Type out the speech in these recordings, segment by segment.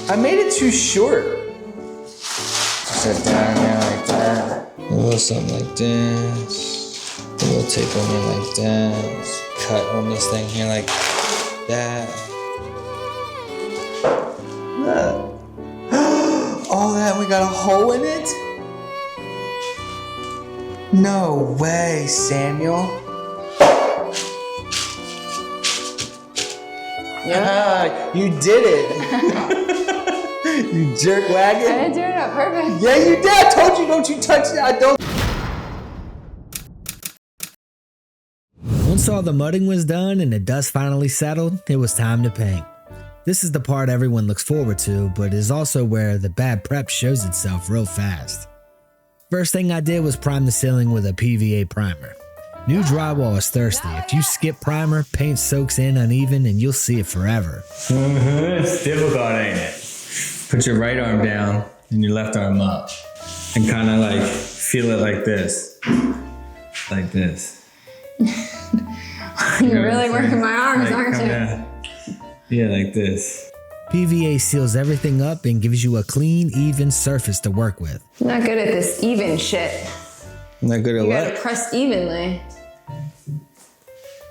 I made it too short. Set down there like that. A little something like this. A little tape on there like that. Cut on this thing here like that. All that, we got a hole in it? No way, Samuel. Yeah. You did it. You jerk wagon. I didn't do it on purpose. Yeah, you did. I told you, don't you touch it. I don't. Once all the mudding was done and the dust finally settled, it was time to paint. This is the part everyone looks forward to, but is also where the bad prep shows itself real fast. First thing I did was prime the ceiling with a PVA primer. New drywall is thirsty. If you skip primer, paint soaks in uneven and you'll see it forever. It's difficult, ain't it? Put your right arm down and your left arm up. And kind of like feel it like this. Like this. You're really working my arms, like, aren't you? Down. Yeah, like this. PVA seals everything up and gives you a clean, even surface to work with. I'm not good at this even shit. Not good at You what? gotta press evenly.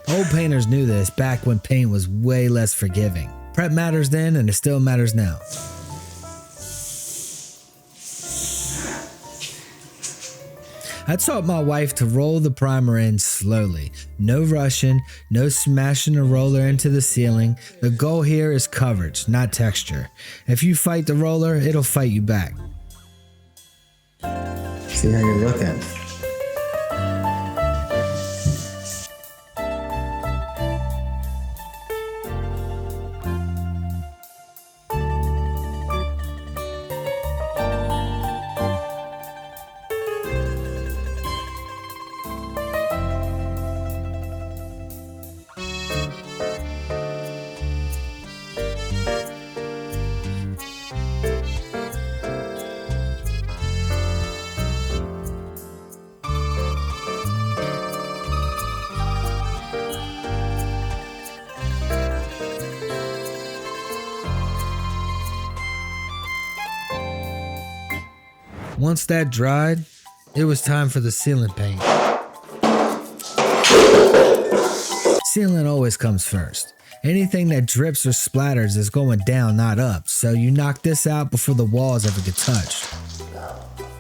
Old painters knew this back when paint was way less forgiving. Prep matters then and it still matters now. I taught my wife to roll the primer in slowly. No rushing, no smashing the roller into the ceiling. The goal here is coverage, not texture. If you fight the roller, it'll fight you back. See how you're looking. Once that dried, it was time for the ceiling paint. Ceiling always comes first. Anything that drips or splatters is going down, not up, so you knock this out before the walls ever get touched.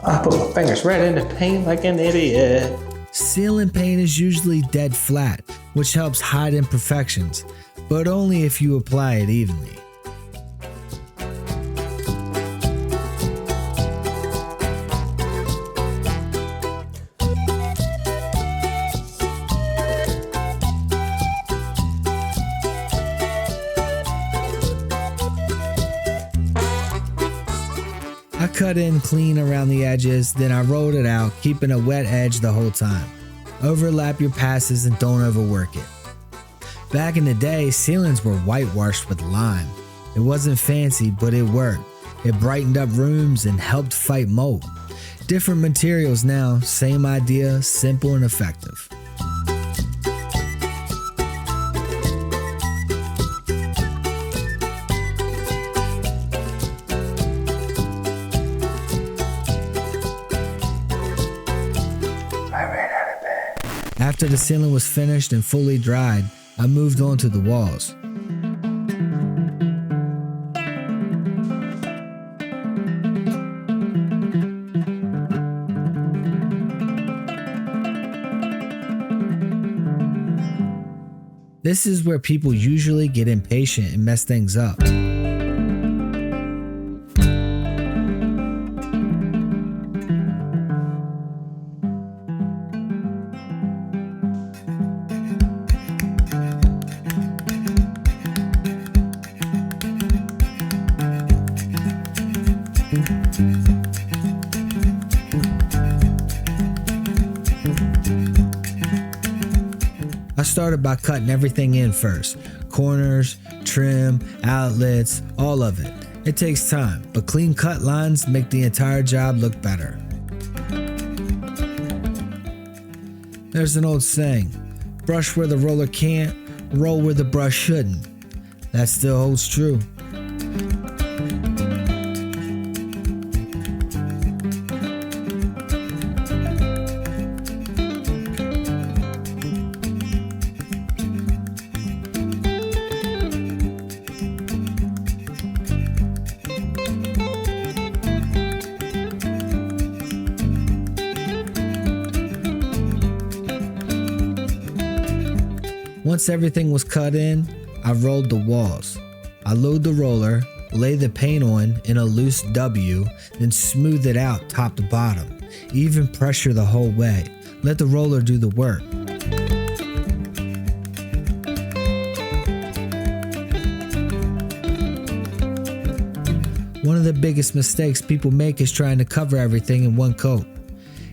I put my fingers right in the paint like an idiot. Ceiling paint is usually dead flat, which helps hide imperfections, but only if you apply it evenly. I cut in clean around the edges, then I rolled it out, keeping a wet edge the whole time. Overlap your passes and don't overwork it. Back in the day, ceilings were whitewashed with lime. It wasn't fancy, but it worked. It brightened up rooms and helped fight mold. Different materials now, same idea, simple and effective. After the ceiling was finished and fully dried, I moved on to the walls. This is where people usually get impatient and mess things up. I started by cutting everything in first. Corners, trim, outlets, all of it. It takes time, but clean cut lines make the entire job look better. There's an old saying, brush where the roller can't, roll where the brush shouldn't. That still holds true. Once everything was cut in, I rolled the walls. I load the roller, lay the paint on in a loose W, then smooth it out top to bottom. Even pressure the whole way. Let the roller do the work. One of the biggest mistakes people make is trying to cover everything in one coat.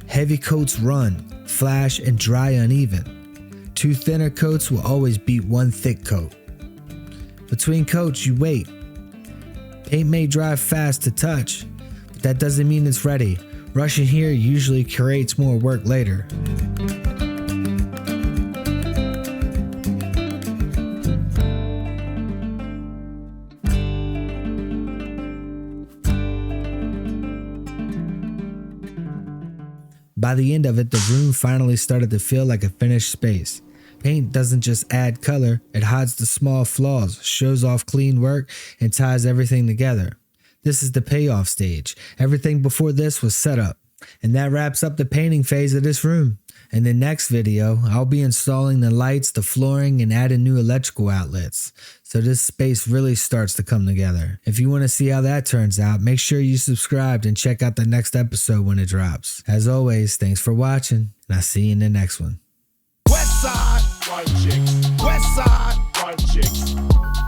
Heavy coats run, flash, and dry uneven. Two thinner coats will always beat one thick coat. Between coats, you wait. Paint may dry fast to touch, but that doesn't mean it's ready. Rushing here usually creates more work later. By the end of it, the room finally started to feel like a finished space. Paint doesn't just add color, it hides the small flaws, shows off clean work, and ties everything together. This is the payoff stage. Everything before this was set up. And that wraps up the painting phase of this room. In the next video, I'll be installing the lights, the flooring, and adding new electrical outlets. So this space really starts to come together. If you want to see how that turns out, make sure you subscribe and check out the next episode when it drops. As always, thanks for watching, and I'll see you in the next one. West side, white chicks. West side, white chicks.